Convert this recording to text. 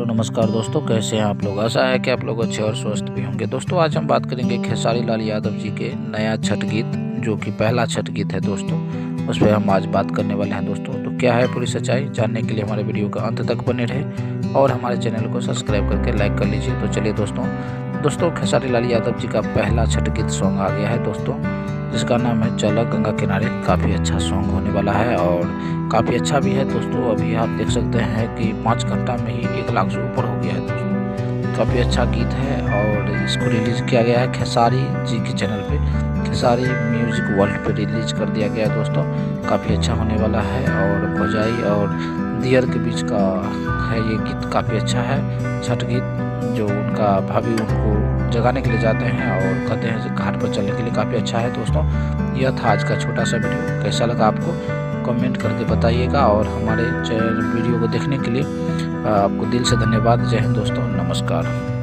Hello नमस्कार दोस्तों, कैसे हैं आप लोग। आशा है कि आप लोग अच्छे और स्वस्थ भी होंगे। दोस्तों आज हम बात करेंगे खेसारी लाल यादव जी के नया छठ गीत, जो कि पहला छठ गीत है दोस्तों, उस पर हम आज बात करने वाले हैं दोस्तों। तो क्या है पूरी सच्चाई, जानने के लिए हमारे वीडियो का अंत तक बने रहे और हमारे चैनल को सब्सक्राइब करके लाइक कर लीजिए। तो चलिए दोस्तों खेसारी लाल यादव जी का पहला छठ गीत सॉन्ग आ गया है दोस्तों, जिसका नाम है चला गंगा किनारे। काफ़ी अच्छा सॉन्ग होने वाला है और काफ़ी अच्छा भी है दोस्तों। अभी आप देख सकते हैं कि 5 घंटा में ही 1 लाख से ऊपर हो गया है दोस्तों। काफ़ी अच्छा गीत है और इसको रिलीज़ किया गया है खेसारी जी के चैनल पे, खेसारी म्यूजिक वर्ल्ड पे रिलीज कर दिया गया है दोस्तों। काफ़ी अच्छा होने वाला है और भौजाई और दियर के बीच का है ये गीत। काफ़ी अच्छा है छठ गीत, जो उनका भाभी उनको जगाने के लिए जाते हैं और कहते हैं घाट पर चलने के लिए। काफ़ी अच्छा है दोस्तों। यह था आज का छोटा सा वीडियो, कैसा लगा आपको कमेंट करके बताइएगा। और हमारे चैनल वीडियो को देखने के लिए आपको दिल से धन्यवाद। जय हिंद दोस्तों, नमस्कार।